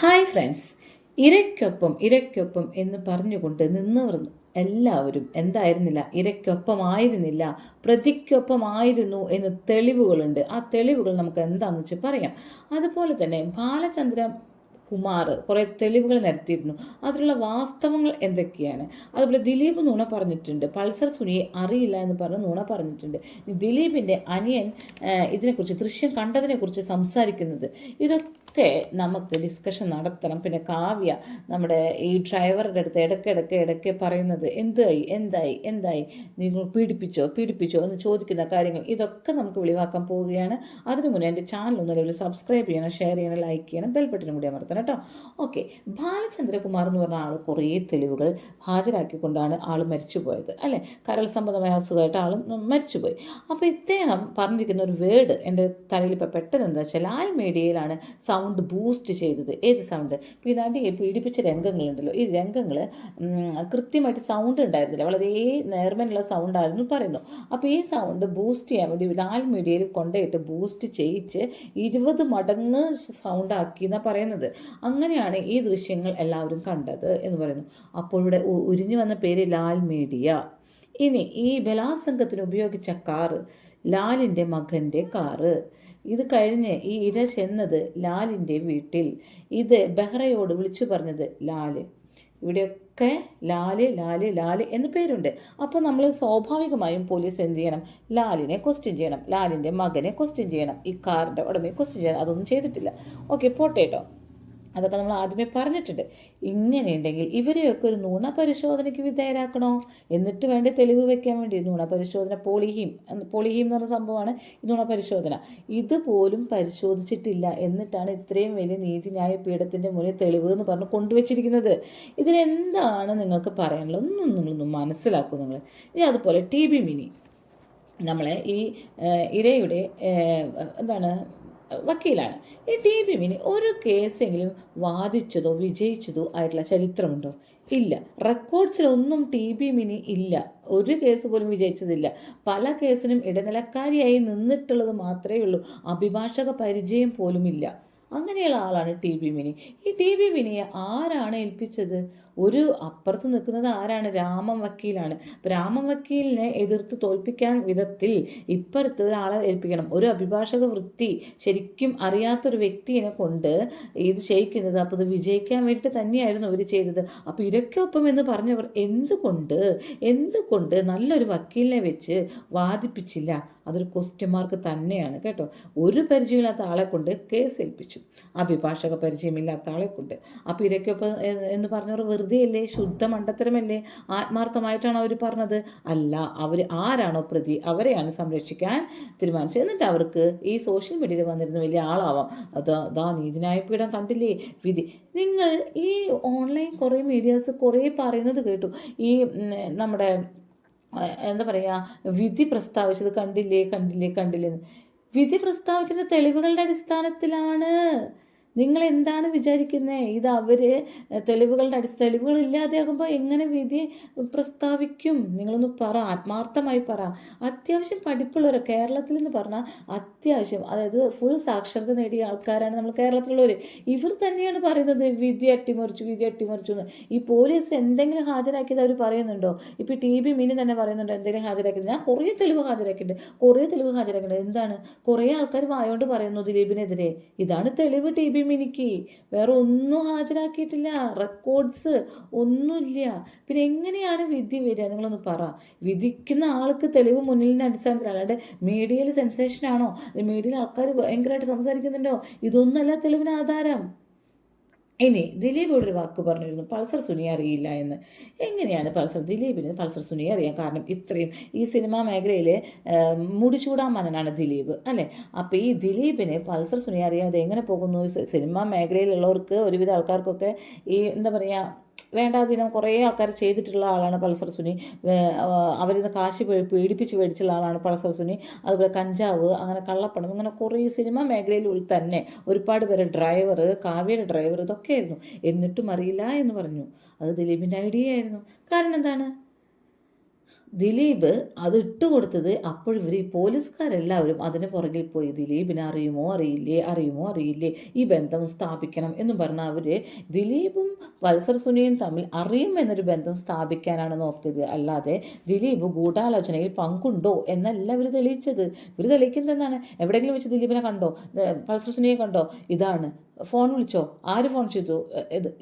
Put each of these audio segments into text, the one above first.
Hi friends, ഇരയ്ക്കൊപ്പം എന്ന് പറഞ്ഞുകൊണ്ട് നിന്നവർ എല്ലാവരും എന്തായിരുന്നില്ല, ഇരയ്ക്കൊപ്പമായിരുന്നില്ല, പ്രതിക്കൊപ്പമായിരുന്നു എന്ന് തെളിവുകളുണ്ട്. ആ തെളിവുകൾ നമുക്ക് എന്താണെന്ന് വെച്ച് പറയാം. അതുപോലെ തന്നെ ബാലചന്ദ്ര കുമാർ കുറേ തെളിവുകൾ നിരത്തിയിരുന്നു. അതിലുള്ള വാസ്തവങ്ങൾ എന്തൊക്കെയാണ്? അതുപോലെ ദിലീപ് നുണ പറഞ്ഞിട്ടുണ്ട്, പൾസർ സുനിയെ അറിയില്ല എന്ന് പറഞ്ഞ് നുണ പറഞ്ഞിട്ടുണ്ട്. ദിലീപിൻ്റെ അനിയൻ ഇതിനെക്കുറിച്ച്, ദൃശ്യം കണ്ടതിനെക്കുറിച്ച് സംസാരിക്കുന്നത്, ഇതൊക്കെ നമുക്ക് ഡിസ്കഷൻ നടത്തണം. പിന്നെ കാവ്യ നമ്മുടെ ഈ ഡ്രൈവറുടെ അടുത്ത് ഇടയ്ക്ക് പറയുന്നത് എന്തായി നിങ്ങൾ പീഡിപ്പിച്ചോ എന്ന് ചോദിക്കുന്ന കാര്യങ്ങൾ, ഇതൊക്കെ നമുക്ക് വെളിവാക്കാൻ പോവുകയാണ്. അതിനു മുന്നേ എൻ്റെ ചാനൽ ഒന്നും സബ്സ്ക്രൈബ് ചെയ്യണം, ഷെയർ ചെയ്യണം, ലൈക്ക് ചെയ്യണം, ബെൽ ബട്ടനും കൂടി അമർത്തണം കേട്ടോ. ഓക്കെ, ബാലചന്ദ്രകുമാർ എന്ന് പറഞ്ഞ ആൾ കുറേ തെളിവുകൾ ഹാജരാക്കിക്കൊണ്ടാണ് ആൾ മരിച്ചുപോയത്, അല്ലേ? കരൾ സംബന്ധമായ അസുഖമായിട്ട് ആൾ മരിച്ചുപോയി. അപ്പോൾ ഇദ്ദേഹം പറഞ്ഞിരിക്കുന്ന ഒരു വേർഡ് എൻ്റെ തലയിൽ ഇപ്പോൾ പെട്ടെന്ന് എന്താ വെച്ചാൽ, ലാൽ മീഡിയയിലാണ് സൗണ്ട് ബൂസ്റ്റ് ചെയ്തത്. ഏത് സൗണ്ട്? ഇപ്പോൾ ഇതാണ്ട് പീഡിപ്പിച്ച രംഗങ്ങളുണ്ടല്ലോ, ഈ രംഗങ്ങൾ കൃത്യമായിട്ട് സൗണ്ട് ഉണ്ടായിരുന്നില്ല, വളരെ നേർമനുള്ള സൗണ്ടായിരുന്നു പറയുന്നു. അപ്പോൾ ഈ സൗണ്ട് ബൂസ്റ്റ് ചെയ്യാൻ വേണ്ടി ലാൽ മീഡിയയിൽ കൊണ്ടുപോയിട്ട് ബൂസ്റ്റ് ചെയ്യിച്ച് 20 മടങ്ങ് സൗണ്ട് ആക്കി എന്നാണ് പറയുന്നത്. അങ്ങനെയാണ് ഈ ദൃശ്യങ്ങൾ എല്ലാവരും കണ്ടത് എന്ന് പറയുന്നു. അപ്പോൾ ഇവിടെ ഉരിഞ്ഞു വന്ന പേര് ലാൽ മീഡിയ. ഇനി ഈ ബലാത്സംഗത്തിന് ഉപയോഗിച്ച കാറ് ലാലിൻ്റെ മകൻ്റെ കാറ്. ഇത് കഴിഞ്ഞ് ഈ ഇര ചെന്നത് ലാലിൻ്റെ വീട്ടിൽ. ഇത് ബെഹ്റയോട് വിളിച്ചു പറഞ്ഞത് ലാല്. ഇവിടെയൊക്കെ ലാല് എന്ന് പേരുണ്ട്. അപ്പോൾ നമ്മൾ സ്വാഭാവികമായും പോലീസ് എന്ത് ചെയ്യണം? ലാലിനെ ക്വസ്റ്റ്യൻ ചെയ്യണം, ലാലിൻ്റെ മകനെ ക്വസ്റ്റ്യൻ ചെയ്യണം, ഈ കാറിൻ്റെ ഉടമയെ ക്വസ്റ്റ്യൻ ചെയ്യണം. അതൊന്നും ചെയ്തിട്ടില്ല. ഓക്കെ, പോട്ടേട്ടോ, അതൊക്കെ നമ്മൾ ആദ്യമേ പറഞ്ഞിട്ടുണ്ട്. ഇങ്ങനെയുണ്ടെങ്കിൽ ഇവരെയൊക്കെ ഒരു നുണ പരിശോധനയ്ക്ക് വിധേയരാക്കണോ? എന്നിട്ട് വേണ്ടി തെളിവ് വെക്കാൻ വേണ്ടി നുണ പരിശോധന, പോളിഹീം എന്ന് പറഞ്ഞ സംഭവമാണ് ഈ നുണ പരിശോധന. ഇതുപോലും പരിശോധിച്ചിട്ടില്ല, എന്നിട്ടാണ് ഇത്രയും വലിയ നീതിന്യായ പീഠത്തിൻ്റെ മുന്നിൽ തെളിവ് എന്ന് പറഞ്ഞ് കൊണ്ടുവച്ചിരിക്കുന്നത്. ഇതിനെന്താണ് നിങ്ങൾക്ക് പറയാനുള്ളത്? നിങ്ങളൊന്നും മനസ്സിലാക്കും നിങ്ങൾ. ഇനി അതുപോലെ TB മിനി, നമ്മളെ ഈ ഇരയുടെ വക്കീലാണ്. ഈ TB മിനി ഒരു കേസെങ്കിലും വാദിച്ചതോ വിജയിച്ചതോ ആയിട്ടുള്ള ചരിത്രമുണ്ടോ? ഇല്ല. റെക്കോർഡ്സിലൊന്നും TB മിനി ഇല്ല. ഒരു കേസ് പോലും വിജയിച്ചതില്ല. പല കേസിനും ഇടനിലക്കാരിയായി നിന്നിട്ടുള്ളത് മാത്രമേ ഉള്ളൂ. അഭിഭാഷക പരിചയം പോലും ഇല്ല. അങ്ങനെയുള്ള ആളാണ് TB മിനി. ഈ TB മിനിയെ ആരാണ് ഏൽപ്പിച്ചത്? ഒരു അപ്പുറത്ത് നിൽക്കുന്നത് ആരാണ്? രാമൻ വക്കീലാണ്. രാമൻ വക്കീലിനെ എതിർത്ത് തോൽപ്പിക്കാൻ വിധത്തിൽ ഇപ്പുറത്ത് ഒരാളെ ഏൽപ്പിക്കണം. ഒരു അഭിഭാഷക വൃത്തി ശരിക്കും അറിയാത്തൊരു വ്യക്തിയെ കൊണ്ട് ഇത് ചെയ്യിക്കുന്നത്. അപ്പോൾ ഇത് വിജയിക്കാൻ വേണ്ടിയിട്ട് തന്നെയായിരുന്നു അവർ ചെയ്തത്. അപ്പോൾ ഇരയ്ക്കൊപ്പം എന്ന് പറഞ്ഞവർ എന്തുകൊണ്ട് നല്ലൊരു വക്കീലിനെ വെച്ച് വാദിപ്പിച്ചില്ല? അതൊരു ക്വസ്റ്റ്യൻ മാർക്ക് തന്നെയാണ് കേട്ടോ. ഒരു പരിചയമില്ലാത്ത ആളെ കൊണ്ട് കേസ് ഏൽപ്പിച്ചു, അഭിഭാഷക പരിചയമില്ലാത്ത ആളെ കൊണ്ട്. അപ്പോൾ ഇരയ്ക്കൊപ്പം എന്ന് പറഞ്ഞവർ വെറുതെ അല്ലേ? ശുദ്ധ മണ്ടത്തരമല്ലേ? ആത്മാർത്ഥമായിട്ടാണ് അവർ പറഞ്ഞത്? അല്ല, അവർ ആരാണോ പ്രതി അവരെയാണ് സംരക്ഷിക്കാൻ തീരുമാനിച്ചത്. എന്നിട്ട് അവർക്ക് ഈ സോഷ്യൽ മീഡിയയിൽ വന്നിരുന്ന വലിയ ആളാവാം. അതാ നീതിന്യായ പീഠം കണ്ടില്ലേ വിധി. നിങ്ങൾ ഈ ഓൺലൈൻ കുറേ മീഡിയാസ് കുറേ പറയുന്നത് കേട്ടു, ഈ നമ്മുടെ വിധി പ്രസ്താവിച്ചത് കണ്ടില്ലേ. വിധി പ്രസ്താവിക്കുന്ന തെളിവുകളുടെ അടിസ്ഥാനത്തിലാണ്. നിങ്ങൾ എന്താണ് വിചാരിക്കുന്നത്? ഇത് അവർ തെളിവുകൾ ഇല്ലാതെയാകുമ്പോൾ എങ്ങനെ വിധി പ്രസ്താവിക്കും? നിങ്ങളൊന്ന് പറ, ആത്മാർത്ഥമായി പറ. അത്യാവശ്യം പഠിപ്പുള്ളവർ കേരളത്തിൽ എന്ന് പറഞ്ഞാൽ അത്യാവശ്യം, അതായത് ഫുൾ സാക്ഷരത നേടിയ ആൾക്കാരാണ് നമ്മൾ കേരളത്തിലുള്ളവർ. ഇവർ തന്നെയാണ് പറയുന്നത് വിധി അട്ടിമറിച്ചു എന്ന്. ഈ പോലീസ് എന്തെങ്കിലും ഹാജരാക്കിയത് അവർ പറയുന്നുണ്ടോ? ഇപ്പോൾ TB മിനി തന്നെ പറയുന്നുണ്ടോ എന്തെങ്കിലും ഹാജരാക്കിയത്? ഞാൻ കുറേ തെളിവ് ഹാജരാക്കിയിട്ടുണ്ട്. എന്താണ്? കുറേ ആൾക്കാർ വായോണ്ട് പറയുന്നു ദിലീപിനെതിരെ. ഇതാണ് തെളിവ് TB മിനിക്ക്. വേറെ ഒന്നും ഹാജരാക്കിയിട്ടില്ല, റെക്കോർഡ്സ് ഒന്നുമില്ല. പിന്നെ എങ്ങനെയാണ് വിധി വരിക? നിങ്ങളൊന്ന് പറ. വിധിക്കുന്ന ആൾക്ക് തെളിവ് മുന്നിലിൻ്റെ അടിസ്ഥാനത്തിൽ, അല്ലാണ്ട് മീഡിയയിൽ സെൻസേഷനാണോ? മീഡിയയിൽ ആൾക്കാർ ഭയങ്കരമായിട്ട് സംസാരിക്കുന്നുണ്ടോ? ഇതൊന്നുമല്ല തെളിവിന് ആധാരം. ഇനി ദിലീപ് ഒരു വാക്ക് പറഞ്ഞിരുന്നു, പൾസർ സുനിയെ അറിയില്ല എന്ന്. എങ്ങനെയാണ് ദിലീപിന് പൾസർ സുനിയെ അറിയാം? കാരണം ഇത്രയും ഈ സിനിമാ മേഖലയിൽ മുടിചൂടാമനാണ് ദിലീപ്, അല്ലേ? അപ്പോൾ ഈ ദിലീപിന് പൾസർ സുനിയെ അറിയാതെ എങ്ങനെ പോകുന്നു? സിനിമാ മേഖലയിലുള്ളവർക്ക്, ഒരുവിധ ആൾക്കാർക്കൊക്കെ ഈ വേണ്ടാതിനം കുറേ ആൾക്കാർ ചെയ്തിട്ടുള്ള ആളാണ് പൾസർ സുനി. അവരിന്ന് കാശ് പീഡിപ്പിച്ച് മേടിച്ചുള്ള ആളാണ് പൾസർ സുനി. അതുപോലെ കഞ്ചാവ്, അങ്ങനെ കള്ളപ്പണം, അങ്ങനെ കുറേ സിനിമാ മേഖലയിൽ തന്നെ ഒരുപാട് പേര് ഡ്രൈവർ, കാവ്യയുടെ ഡ്രൈവർ, ഇതൊക്കെ ആയിരുന്നു. എന്നിട്ടും അറിയില്ല എന്ന് പറഞ്ഞു. അത് ദിലീപിൻ്റെ ഐഡിയ ആയിരുന്നു. കാരണം എന്താണ്? ദിലീപ് അത് ഇട്ടുകൊടുത്തത് അപ്പോഴിവർ ഈ പോലീസുകാരെല്ലാവരും അതിന് പുറകിൽ പോയി ദിലീപിനെ അറിയുമോ അറിയില്ലേ ഈ ബന്ധം സ്ഥാപിക്കണം എന്നും പറഞ്ഞ അവർ ദിലീപും പൾസർ സുനിയും തമ്മിൽ അറിയും എന്നൊരു ബന്ധം സ്ഥാപിക്കാനാണ് നോക്കിയത്. അല്ലാതെ ദിലീപ് ഗൂഢാലോചനയിൽ പങ്കുണ്ടോ എന്നല്ല ഇവർ തെളിയിച്ചത്. ഇവർ തെളിയിക്കുന്നത് എന്താണ്? എവിടെയെങ്കിലും വെച്ച് ദിലീപിനെ കണ്ടോ, പൾസർ സുനിയെ കണ്ടോ, ഇതാണ് ഫോൺ വിളിച്ചോ, ആര് ഫോൺ ചെയ്തു,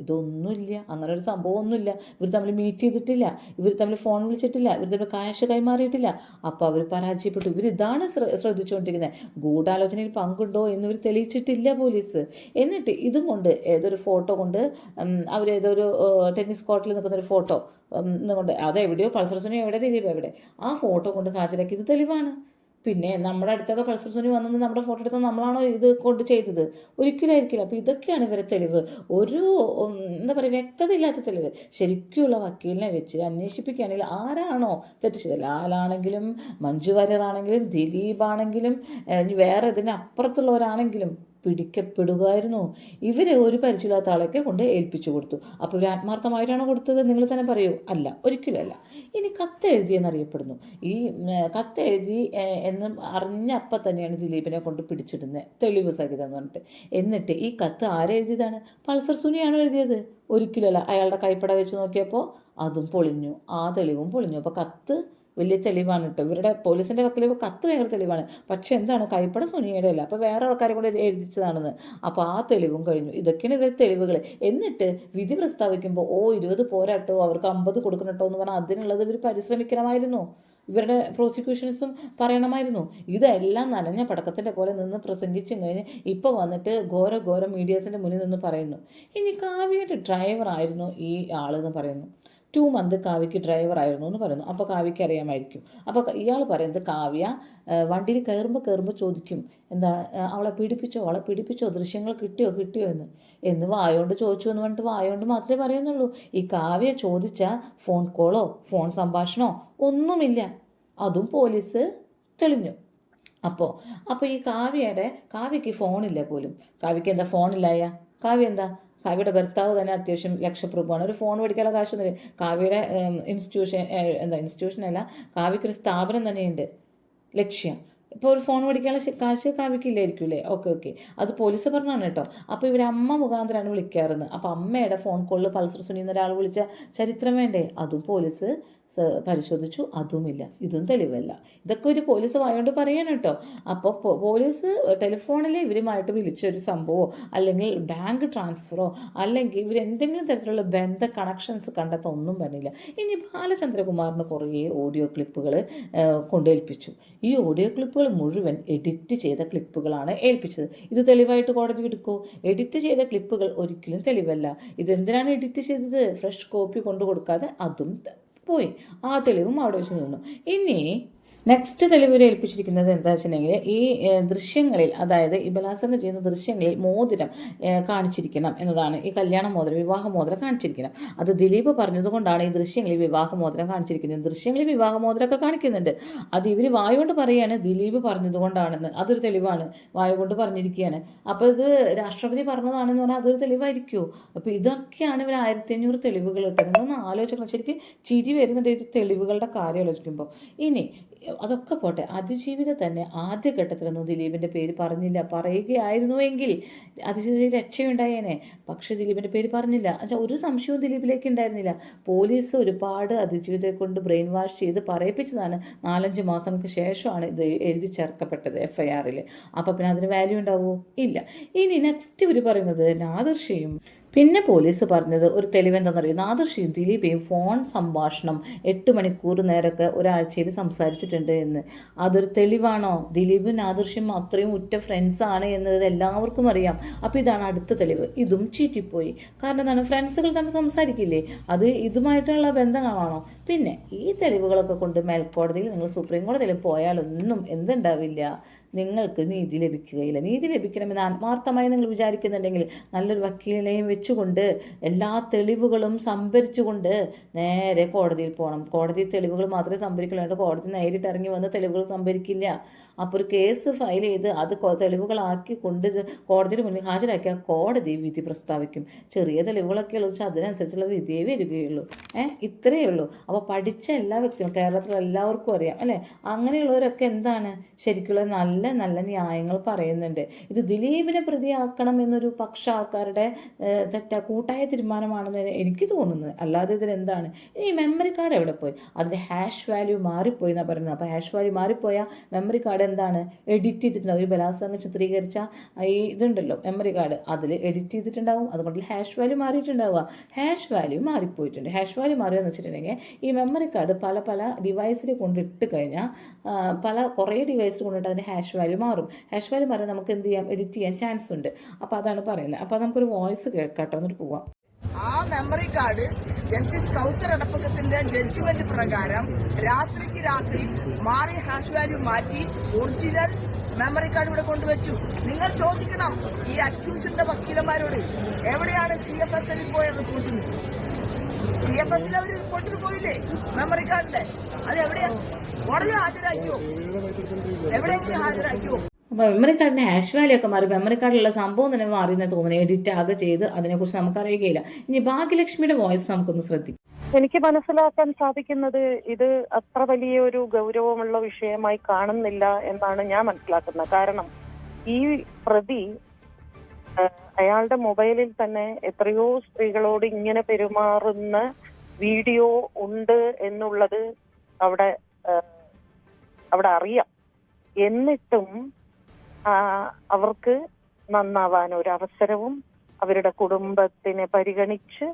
ഇതൊന്നുമില്ല. അങ്ങനെ ഒരു സംഭവമൊന്നുമില്ല. ഇവർ തമ്മിൽ മീറ്റ് ചെയ്തിട്ടില്ല, ഇവർ തമ്മിൽ ഫോൺ വിളിച്ചിട്ടില്ല, ഇവർ തമ്മിൽ കാശ് കൈമാറിയിട്ടില്ല. അപ്പോൾ അവർ പരാജയപ്പെട്ടു. ഇതാണ് ശ്രദ്ധിച്ചുകൊണ്ടിരിക്കുന്നത്. ഗൂഢാലോചനയിൽ പങ്കുണ്ടോ എന്നിവർ തെളിയിച്ചിട്ടില്ല പോലീസ്. എന്നിട്ട് ഇതും കൊണ്ട് ഏതൊരു ഫോട്ടോ കൊണ്ട് അവരേതൊരു ടെന്നീസ് കോർട്ടിൽ നിൽക്കുന്ന ഒരു ഫോട്ടോ കൊണ്ട് അതെവിടെയോ പൾസർ സുനി എവിടെ, ദിലീപ് എവിടെ, ആ ഫോട്ടോ കൊണ്ട് ഹാജരാക്കിയത് തെളിവാണ്. പിന്നെ നമ്മുടെ അടുത്തൊക്കെ പൾസർ സുനി വന്നത് നമ്മുടെ ഫോട്ടോ എടുത്താൽ നമ്മളാണോ ഇത് കൊണ്ട് ചെയ്തത്? ഒരിക്കലായിരിക്കില്ല. അപ്പോൾ ഇതൊക്കെയാണ് ഇവരെ തെളിവ്. ഒരു എന്താ പറയുക, വ്യക്തത ഇല്ലാത്ത തെളിവ്. ശരിക്കുള്ള വക്കീലിനെ വെച്ച് അന്വേഷിപ്പിക്കുകയാണെങ്കിൽ ആരാണോ തെറ്റ് ചെയ്തത്, ലാലാണെങ്കിലും മഞ്ജു വാര്യറാണെങ്കിലും ദിലീപാണെങ്കിലും വേറെ ഇതിന് അപ്പുറത്തുള്ളവരാണെങ്കിലും പിടിക്കപ്പെടുകയായിരുന്നു. ഇവർ ഒരു പരിചയമില്ലാത്ത ആളൊക്കെ കൊണ്ട് ഏൽപ്പിച്ചു കൊടുത്തു. അപ്പോൾ ഇവർ ആത്മാർത്ഥമായിട്ടാണോ കൊടുത്തത്? നിങ്ങൾ തന്നെ പറയൂ. അല്ല, ഒരിക്കലും അല്ല. ഇനി കത്തെഴുതിയെന്നറിയപ്പെടുന്നു. ഈ കത്തെഴുതി എന്ന് അറിഞ്ഞപ്പം തന്നെയാണ് ദിലീപിനെ കൊണ്ട് പിടിച്ചിടുന്നത്, തെളിവ് സഹിതം എന്ന് പറഞ്ഞിട്ട്. എന്നിട്ട് ഈ കത്ത് ആരെഴുതിയതാണ്? പൾസർ സുനിയാണോ എഴുതിയത്? ഒരിക്കലല്ല. അയാളുടെ കൈപ്പട വെച്ച് നോക്കിയപ്പോൾ അതും പൊളിഞ്ഞു, ആ തെളിവും പൊളിഞ്ഞു. അപ്പോൾ കത്ത് വലിയ തെളിവാണ് കേട്ടോ. ഇവരുടെ പോലീസിൻ്റെ വക്കീൽ കത്ത് ഭയങ്കര തെളിവാണ്. പക്ഷെ എന്താണ്, കൈപ്പട സുനിയുടെ അല്ല, അപ്പോൾ വേറെ ആൾക്കാരെ കൊണ്ട് എഴുതിച്ചതാണെന്ന്. അപ്പോൾ ആ തെളിവും കഴിഞ്ഞു. ഇതൊക്കെയാണ് ഇവർ തെളിവുകൾ. എന്നിട്ട് വിധി പ്രസ്താവിക്കുമ്പോൾ 20 പോരാട്ടോ, അവർക്ക് 50 കൊടുക്കണം കേട്ടോ എന്ന് പറഞ്ഞാൽ അതിനുള്ളത് ഇവർ പരിശ്രമിക്കണമായിരുന്നു. ഇവരുടെ പ്രോസിക്യൂഷൻസും പറയണമായിരുന്നു. ഇതെല്ലാം നനഞ്ഞ പടക്കത്തിൻ്റെ പോലെ നിന്ന് പ്രസംഗിച്ചും കഴിഞ്ഞ് ഇപ്പോൾ വന്നിട്ട് ഘോര മീഡിയാസിൻ്റെ മുന്നിൽ നിന്ന് പറയുന്നു. ഇനി കാവ്യയുടെ ഡ്രൈവർ ആയിരുന്നു ഈ ആളെന്ന് പറയുന്നു. 2 months കാവ്യയ്ക്ക് ഡ്രൈവർ ആയിരുന്നു എന്ന് പറയുന്നു. അപ്പോൾ കാവ്യയ്ക്ക് അറിയാമായിരിക്കും. അപ്പോൾ ഇയാൾ പറയുന്നത് കാവ്യ വണ്ടിയിൽ കയറുമ്പോൾ ചോദിക്കും, എന്താ അവളെ പീഡിപ്പിച്ചോ, ദൃശ്യങ്ങൾ കിട്ടിയോ എന്ന് വായോണ്ട് ചോദിച്ചു എന്ന് പറഞ്ഞിട്ട് വായോണ്ട് മാത്രമേ പറയുന്നുള്ളൂ. ഈ കാവ്യ ചോദിച്ച ഫോൺ കോളോ ഫോൺ സംഭാഷണമോ ഒന്നുമില്ല. അതും പോലീസ് തെളിഞ്ഞു. അപ്പോൾ ഈ കാവ്യയ്ക്ക് ഫോണില്ല പോലും. കാവ്യയ്ക്ക് എന്താ ഫോണില്ലായ? കാവ്യയുടെ ഭർത്താവ് തന്നെ അത്യാവശ്യം ലക്ഷപ്രഭുവാണ്. ഒരു ഫോൺ മേടിക്കാനുള്ള കാശൊന്നുമില്ല. കാവ്യയുടെ ഇൻസ്റ്റിറ്റ്യൂഷനല്ല, കാവ്യക്കൊരു സ്ഥാപനം തന്നെയുണ്ട്, ലക്ഷ്യം. ഇപ്പോൾ ഒരു ഫോൺ മേടിക്കാനുള്ള കാശ് കാവ്യക്കില്ലായിരിക്കും. ഓക്കെ, അത് പോലീസ് പറഞ്ഞാണ് കേട്ടോ. അപ്പോൾ ഇവർ അമ്മ മുഖാന്തരമാണ് വിളിക്കാറുള്ളത്. അപ്പോൾ അമ്മയുടെ ഫോൺ കോളിൽ പൾസർ സുനി എന്നൊരാൾ വിളിച്ച ചരിത്രം വേണ്ടേ? അതും പോലീസ് പരിശോധിച്ചു, അതുമില്ല. ഇതും തെളിവല്ല. ഇതൊക്കെ ഒരു പോലീസ് വായോണ്ട് പറയണം കേട്ടോ. അപ്പോൾ പോലീസ് ടെലിഫോണിൽ ഇവരുമായിട്ട് വിളിച്ചൊരു സംഭവമോ അല്ലെങ്കിൽ ബാങ്ക് ട്രാൻസ്ഫറോ അല്ലെങ്കിൽ ഇവരെന്തെങ്കിലും തരത്തിലുള്ള ബന്ധ കണക്ഷൻസ് കണ്ടെത്താൻ ഒന്നും പറഞ്ഞില്ല. ഇനി ബാലചന്ദ്രകുമാറിന് കുറേ ഓഡിയോ ക്ലിപ്പുകൾ കൊണ്ടേൽപ്പിച്ചു. ഈ ഓഡിയോ ക്ലിപ്പുകൾ മുഴുവൻ എഡിറ്റ് ചെയ്ത ക്ലിപ്പുകളാണ് ഏൽപ്പിച്ചത്. ഇത് തെളിവായിട്ട് കോടതി എടുക്കുമോ? എഡിറ്റ് ചെയ്ത ക്ലിപ്പുകൾ ഒരിക്കലും തെളിവല്ല. ഇതെന്തിനാണ് എഡിറ്റ് ചെയ്തത്? ഫ്രഷ് കോപ്പി കൊണ്ടു കൊടുക്കാതെ അതും പോയി. ആ തെളിവും അവിടെ വെച്ച് നിന്നു. ഇനി നെക്സ്റ്റ് തെളിവ് ഏൽപ്പിച്ചിരിക്കുന്നത് എന്താ വെച്ചിട്ടുണ്ടെങ്കിൽ ഈ ദൃശ്യങ്ങളിൽ, അതായത് ഈ ബലാത്സംഗം ചെയ്യുന്ന ദൃശ്യങ്ങളിൽ മോതിരം കാണിച്ചിരിക്കണം എന്നതാണ്. ഈ വിവാഹമോതിരം കാണിച്ചിരിക്കണം. അത് ദിലീപ് പറഞ്ഞതുകൊണ്ടാണ് ഈ ദൃശ്യങ്ങളിൽ വിവാഹമോതിരം കാണിച്ചിരിക്കുന്നത്. ദൃശ്യങ്ങളിൽ വിവാഹമോതിരമൊക്കെ കാണിക്കുന്നുണ്ട്. അത് ഇവർ വായുകൊണ്ട് പറയുകയാണ്, ദിലീപ് പറഞ്ഞതുകൊണ്ടാണെന്ന്. അതൊരു തെളിവാണ്, വായുകൊണ്ട് പറഞ്ഞിരിക്കുകയാണ്. അപ്പോൾ ഇത് രാഷ്ട്രപതി പറഞ്ഞതാണെന്ന് പറഞ്ഞാൽ അതൊരു തെളിവായിരിക്കുമോ? അപ്പോൾ ഇതൊക്കെയാണ് ഇവർ 1500 തെളിവുകൾ ഇട്ടത്. നിങ്ങളൊന്ന് ആലോചിക്കണം. ശരിക്കും ചിരി വരുന്നുണ്ട് ഈ തെളിവുകളുടെ കാര്യം ആലോചിക്കുമ്പോൾ. ഇനി അതൊക്കെ പോട്ടെ, അതിജീവിത തന്നെ ആദ്യഘട്ടത്തിലൊന്നും ദിലീപിൻ്റെ പേര് പറഞ്ഞില്ല. പറയുകയായിരുന്നുവെങ്കിൽ അതിജീവിത രക്ഷയുണ്ടായേനെ. പക്ഷേ ദിലീപിൻ്റെ പേര് പറഞ്ഞില്ല. ഒരു സംശയവും ദിലീപിലേക്ക് ഉണ്ടായിരുന്നില്ല. പോലീസ് ഒരുപാട് അതിജീവിതയെ കൊണ്ട് ബ്രെയിൻ വാഷ് ചെയ്ത് പറയിപ്പിച്ചതാണ്. 4-5 മാസങ്ങൾക്ക് ശേഷമാണ് ഇത് എഴുതി ചേർക്കപ്പെട്ടത് FIR-ൽ. അപ്പോൾ പിന്നെ അതിന് വാല്യൂ ഉണ്ടാവുമോ? ഇല്ല. ഇനി നെക്സ്റ്റ് ഇവർ പറയുന്നത് നാദിർഷയും. പിന്നെ പോലീസ് പറഞ്ഞത് ഒരു തെളിവെന്താണെന്ന് അറിയും, നാദിർഷയും ദിലീപയും ഫോൺ സംഭാഷണം 8 മണിക്കൂർ നേരമൊക്കെ ഒരാഴ്ചയിൽ സംസാരിച്ചിട്ടുണ്ട് എന്ന്. അതൊരു തെളിവാണോ? ദിലീപും നാദിർഷയും അത്രയും ഉറ്റ ഫ്രണ്ട്സാണ് എന്നത് എല്ലാവർക്കും അറിയാം. അപ്പോൾ ഇതാണ് അടുത്ത തെളിവ്. ഇതും ചീറ്റിപ്പോയി. കാരണം എന്താണ്, ഫ്രണ്ട്സുകൾ തമ്മിൽ സംസാരിക്കില്ലേ, അത് ഇതുമായിട്ടുള്ള ബന്ധങ്ങളാണോ? പിന്നെ ഈ തെളിവുകളൊക്കെ കൊണ്ട് മേൽക്കോടതിയിൽ നിങ്ങൾ സുപ്രീം കോടതിയിൽ പോയാലൊന്നും എന്തുണ്ടാവില്ല, നിങ്ങൾക്ക് നീതി ലഭിക്കുകയില്ല. നീതി ലഭിക്കണമെന്ന് ആത്മാർത്ഥമായി നിങ്ങൾ വിചാരിക്കുന്നുണ്ടെങ്കിൽ നല്ലൊരു വക്കീലിനെയും വെച്ചുകൊണ്ട് എല്ലാ തെളിവുകളും സംഭരിച്ചുകൊണ്ട് നേരെ കോടതിയിൽ പോകണം. കോടതി തെളിവുകൾ മാത്രമേ സംഭരിക്കുള്ളൂ. കോടതി നേരിട്ട് ഇറങ്ങി വന്ന് തെളിവുകൾ സംഭരിക്കില്ല. അപ്പോൾ ഒരു കേസ് ഫയൽ ചെയ്ത് അത് തെളിവുകളാക്കി കൊണ്ട് കോടതിയുടെ മുന്നിൽ ഹാജരാക്കിയാൽ കോടതി വിധി പ്രസ്താവിക്കും. ചെറിയ തെളിവുകളൊക്കെ ഉള്ളൂ, പക്ഷെ അതിനനുസരിച്ചുള്ള വിധിയേ വരികയുള്ളൂ. ഇത്രയേ ഉള്ളൂ. അപ്പോൾ പഠിച്ച എല്ലാ വ്യക്തികളും കേരളത്തിലുള്ള എല്ലാവർക്കും അറിയാം അല്ലേ? അങ്ങനെയുള്ളവരൊക്കെ എന്താണ് ശരിക്കുള്ള നല്ല നല്ല ന്യായങ്ങൾ പറയുന്നുണ്ട്. ഇത് ദിലീപിനെ പ്രതിയാക്കണം എന്നൊരു പക്ഷ ആൾക്കാരുടെ കൂട്ടായ തീരുമാനമാണെന്ന് എനിക്ക് തോന്നുന്നത്. അല്ലാതെ ഇതിലെന്താണ്? ഈ മെമ്മറി കാർഡ് എവിടെ പോയി? അതിൻ്റെ ഹാഷ് വാല്യൂ മാറിപ്പോയി എന്നാണ് പറയുന്നത്. അപ്പോൾ ഹാഷ് വാല്യൂ മാറിപ്പോയാൽ മെമ്മറി കാർഡ് എന്താണ് എഡിറ്റ് ചെയ്തിട്ടുണ്ടാവും. ഈ ബലാത്സംഗം ചിത്രീകരിച്ച ഈ ഇതുണ്ടല്ലോ മെമ്മറി കാർഡ്, അതിൽ എഡിറ്റ് ചെയ്തിട്ടുണ്ടാവും. അതുകൊണ്ട് ഹാഷ് വാല്യൂ മാറിയിട്ടുണ്ടാവുക. ഹാഷ് വാല്യൂ മാറിപ്പോയിട്ടുണ്ട്. ഹാഷ് വാല്യൂ മാറിയെന്ന് വെച്ചിട്ടുണ്ടെങ്കിൽ ഈ മെമ്മറി കാർഡ് പല പല ഡിവൈസിൽ കൊണ്ടിട്ട് കഴിഞ്ഞാൽ കുറേ ഡിവൈസിൽ കൊണ്ടിട്ട് അതിൻ്റെ ഹാഷ് വാല്യൂ മാറും. ഹാഷ് വാല്യൂ മാറി നമുക്ക് എന്ത് ചെയ്യാം? എഡിറ്റ് ചെയ്യാൻ ചാൻസ് ഉണ്ട്. അപ്പോൾ അതാണ് പറയുന്നത്. അപ്പോൾ നമുക്കൊരു വോയിസ് കേൾക്കാട്ടോ, എന്നിട്ട് പോവാം. ആ മെമ്മറി കാർഡ് ജസ്റ്റിസ് കൗസർ എടപ്പക്കത്തിന്റെ ജഡ്ജ്മെന്റ് പ്രകാരം രാത്രിക്ക് രാത്രി മാറി ഹാഷ് വാല്യൂ മാറ്റി ഒറിജിനൽ മെമ്മറി കാർഡ് ഇവിടെ കൊണ്ടുവച്ചു. നിങ്ങൾ ചോദിക്കണം ഈ അക്യൂസിന്റെ വക്കീലന്മാരോട്, എവിടെയാണ് CFSL പോയ റിപ്പോർട്ടിന്? CFSL അവർ റിപ്പോർട്ടിന് പോയില്ലേ മെമ്മറി കാർഡിന്റെ? അത് എവിടെയാ? കോടതി ഹാജരാക്കിയോ? എവിടെയെങ്കിലും ഹാജരാക്കിയോ? അപ്പോൾ മെമ്മറി കാർഡിൻ്റെ ഹാഷ് വാല്യൂ ഒക്കെ മാറി. മെമ്മറി കാർഡിലുള്ള സംഭവം തന്നെ മാറി എന്ന് തോന്നുന്നു. എഡിറ്റ് ആകെ ചെയ്ത് അതിനെക്കുറിച്ച് നമുക്കറിയുകയില്ല. ഇനി ഭാഗ്യലക്ഷ്മിയുടെ വോയിസ് നമുക്കൊന്ന് ശ്രദ്ധിക്കാം. എനിക്ക് മനസ്സിലാക്കാൻ സാധിക്കുന്നത് ഇത് അത്ര വലിയ ഒരു ഗൗരവമുള്ള വിഷയമായി കാണുന്നില്ല എന്നാണ് ഞാൻ മനസ്സിലാക്കുന്നത്. കാരണം ഈ പ്രതി അയാളുടെ മൊബൈലിൽ തന്നെ എത്രയോ സ്ത്രീകളോട് ഇങ്ങനെ പെരുമാറുന്ന വീഡിയോ ഉണ്ട് എന്നുള്ളത് അവിടെ അറിയാം. എന്നിട്ടും അവർക്ക് നന്നാവാൻ ഒരു അവസരവും അവരുടെ കുടുംബത്തിനെ പരിഗണിച്ച്,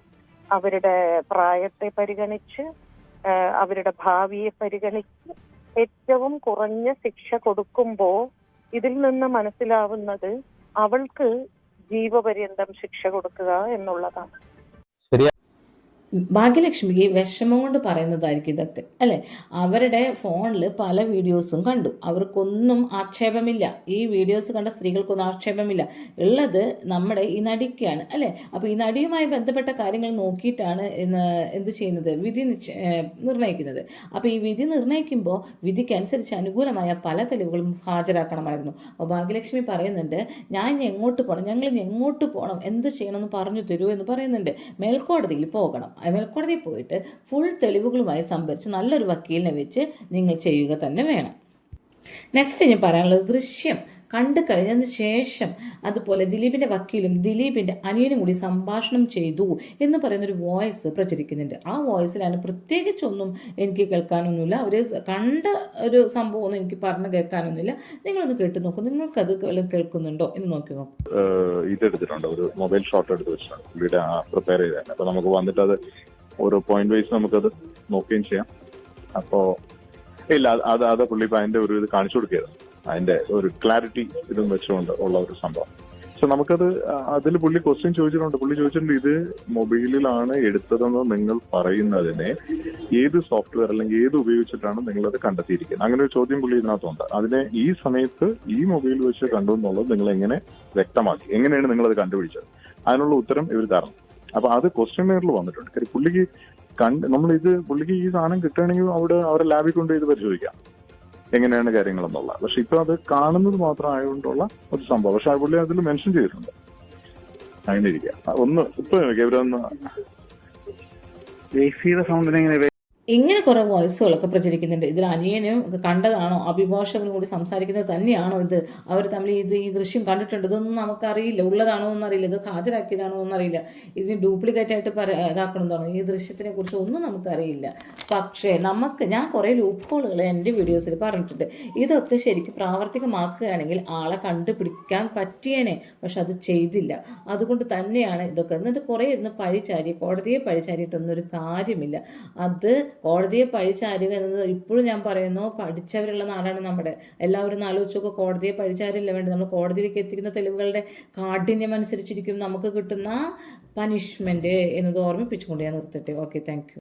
അവരുടെ പ്രായത്തെ പരിഗണിച്ച്, അവരുടെ ഭാവിയെ പരിഗണിച്ച് ഏറ്റവും കുറഞ്ഞ ശിക്ഷ കൊടുക്കുമ്പോൾ ഇതിൽ നിന്ന് മനസ്സിലാവുന്നത് അവൾക്ക് ജീവപര്യന്തം ശിക്ഷ കൊടുക്കുക എന്നുള്ളതാണ്. ഭാഗ്യലക്ഷ്മിക്ക് വിഷമം കൊണ്ട് പറയുന്നതായിരിക്കും ഇതൊക്കെ അല്ലേ? അവരുടെ ഫോണിൽ പല വീഡിയോസും കണ്ടു. അവർക്കൊന്നും ആക്ഷേപമില്ല. ഈ വീഡിയോസ് കണ്ട സ്ത്രീകൾക്കൊന്നും ആക്ഷേപമില്ല. ഉള്ളത് നമ്മുടെ ഈ നടിക്കാണ് അല്ലേ? അപ്പോൾ ഈ നടിയുമായി ബന്ധപ്പെട്ട കാര്യങ്ങൾ നോക്കിയിട്ടാണ് എന്ത് ചെയ്യുന്നത്? വിധി നിർണ്ണയിക്കുന്നത്. അപ്പോൾ ഈ വിധി നിർണ്ണയിക്കുമ്പോൾ വിധിക്കനുസരിച്ച് അനുകൂലമായ പല തെളിവുകളും ഹാജരാക്കണമായിരുന്നു. അപ്പോൾ ഭാഗ്യലക്ഷ്മി പറയുന്നുണ്ട്, ഞാൻ ഇനി എങ്ങോട്ട് പോകണം, ഞങ്ങൾ ഇനി എങ്ങോട്ട് പോകണം, എന്ത് ചെയ്യണമെന്ന് പറഞ്ഞു തരൂ എന്ന് പറയുന്നുണ്ട്. മേൽക്കോടതിയിൽ പോകണം. മേൽക്കോടതിയിൽ പോയിട്ട് ഫുൾ തെളിവുകളുമായി സംഭരിച്ച് നല്ലൊരു വക്കീലിനെ വെച്ച് നിങ്ങൾ ചെയ്യുക തന്നെ വേണം. നെക്സ്റ്റ് ഞാൻ പറയാനുള്ളത് ദൃശ്യം കണ്ടു കഴിഞ്ഞതിന് ശേഷം അതുപോലെ ദിലീപിൻ്റെ വക്കീലും ദിലീപിൻ്റെ അനിയനും കൂടി സംഭാഷണം ചെയ്തു എന്ന് പറയുന്നൊരു വോയിസ് പ്രചരിക്കുന്നുണ്ട്. ആ വോയിസിലാണ് പ്രത്യേകിച്ചൊന്നും എനിക്ക് കേൾക്കാനൊന്നുമില്ല. അവർ കണ്ട ഒരു സംഭവമൊന്നും എനിക്ക് പറഞ്ഞു കേൾക്കാനൊന്നുമില്ല. നിങ്ങളൊന്ന് കേട്ട് നോക്കൂ. നിങ്ങൾക്കത് കേൾക്കുന്നുണ്ടോ എന്ന് നോക്കി നോക്കൂ. ഇതെടുത്തിട്ടുണ്ട്, ഒരു മൊബൈൽ ഷോട്ട് എടുത്ത് വെച്ചിട്ടുണ്ട് പുള്ളിയുടെ പ്രിപ്പയർ ചെയ്തതാണ്. അപ്പോൾ നമുക്ക് വന്നിട്ട് അത് ഓരോ പോയിന്റ് വൈസ് നമുക്കത് നോക്കുകയും ചെയ്യാം. അപ്പോൾ ഇല്ല, അത് പുള്ളി ഇപ്പം അതിൻ്റെ ഒരു ഇത് കാണിച്ചു കൊടുക്കുകയായിരുന്നു. അതിന്റെ ഒരു ക്ലാരിറ്റി ഇതും വെച്ചുകൊണ്ട് ഉള്ള ഒരു സംഭവം. സോ നമുക്കത് അതിൽ പുള്ളി ക്വസ്റ്റ്യൻ ചോദിച്ചിട്ടുണ്ട്. പുള്ളി ചോദിച്ചിട്ടുണ്ട്, ഇത് മൊബൈലിലാണ് എടുത്തതെന്ന് നിങ്ങൾ പറയുന്നതിനെ ഏത് സോഫ്റ്റ്വെയർ അല്ലെങ്കിൽ ഏത് ഉപയോഗിച്ചിട്ടാണ് നിങ്ങളത് കണ്ടെത്തിയിരിക്കുന്നത്? അങ്ങനെ ഒരു ചോദ്യം പുള്ളി ഇതിനകത്തുണ്ട്. അതിനെ ഈ സമയത്ത് ഈ മൊബൈൽ വെച്ച് കണ്ടു എന്നുള്ളത് നിങ്ങൾ എങ്ങനെ വ്യക്തമാക്കി, എങ്ങനെയാണ് നിങ്ങളത് കണ്ടുപിടിച്ചത്? അതിനുള്ള ഉത്തരം ഇവർ തരണം. അപ്പൊ അത് ക്വസ്റ്റ്യൻ വന്നിട്ടുണ്ട്. കാര്യം പുള്ളിക്ക് പുള്ളിക്ക് ഈ സാധനം കിട്ടുകയാണെങ്കിൽ അവരെ ലാബിൽ കൊണ്ട് ഇത് പരിശോധിക്കാം എങ്ങനെയാണ് കാര്യങ്ങളെന്നുള്ളത്. പക്ഷെ ഇപ്പൊ അത് കാണുന്നത് മാത്രം ആയതുകൊണ്ടുള്ള ഒരു സംഭവം. പക്ഷെ പുള്ളി അതിൽ മെൻഷൻ ചെയ്തിട്ടുണ്ട്. അങ്ങനെ ഇരിക്കുക. ഒന്ന് ഇപ്പൊ ഇവരൊന്ന് സൗണ്ടിനെങ്ങനെ ഇങ്ങനെ കുറേ വോയിസുകളൊക്കെ പ്രചരിക്കുന്നുണ്ട്. ഇതിൽ അനിയനും കണ്ടതാണോ, അഭിഭാഷകനും കൂടി സംസാരിക്കുന്നത് തന്നെയാണോ ഇത്? അവർ തമ്മിൽ ഈ ദൃശ്യം കണ്ടിട്ടുണ്ട്, ഇതൊന്നും നമുക്കറിയില്ല. ഉള്ളതാണോ എന്നറിയില്ല, ഇത് ഹാജരാക്കിയതാണോ എന്നറിയില്ല, ഇതിന് ഡ്യൂപ്ലിക്കേറ്റ് ആയിട്ട് ഇതാക്കണമെന്നാണോ, ഈ ദൃശ്യത്തിനെ കുറിച്ച് ഒന്നും നമുക്കറിയില്ല. പക്ഷേ ഞാൻ കുറേ ലൂപ്പ് ഹോളുകൾ എൻ്റെ വീഡിയോസിൽ പറഞ്ഞിട്ടുണ്ട്. ഇതൊക്കെ ശരിക്കും പ്രാവർത്തികമാക്കുകയാണെങ്കിൽ ആളെ കണ്ടുപിടിക്കാൻ പറ്റിയേനെ. പക്ഷെ അത് ചെയ്തില്ല. അതുകൊണ്ട് തന്നെയാണ് ഇതൊക്കെ. എന്നിട്ട് കുറേ ഇരുന്ന് കോടതിയെ പഴിചാരിയിട്ടൊന്നും ഒരു കാര്യമില്ല. അത് കോടതിയെ പഴിചാരുക എന്നത് ഇപ്പോഴും ഞാൻ പറയുന്നു, പഠിച്ചവരുള്ള നാടാണ് നമ്മുടെ. എല്ലാവരും ആലോചിച്ചൊക്കെ കോടതിയെ പഴിചാരില്ല വേണ്ടി. നമ്മൾ കോടതിയിലേക്ക് എത്തിക്കുന്ന തെളിവുകളുടെ കാഠിന്യം അനുസരിച്ചിരിക്കും നമുക്ക് കിട്ടുന്ന പനിഷ്മെന്റ് എന്നത് ഓർമ്മിപ്പിച്ചുകൊണ്ട് ഞാൻ നിർത്തട്ടെ. Okay, thank you.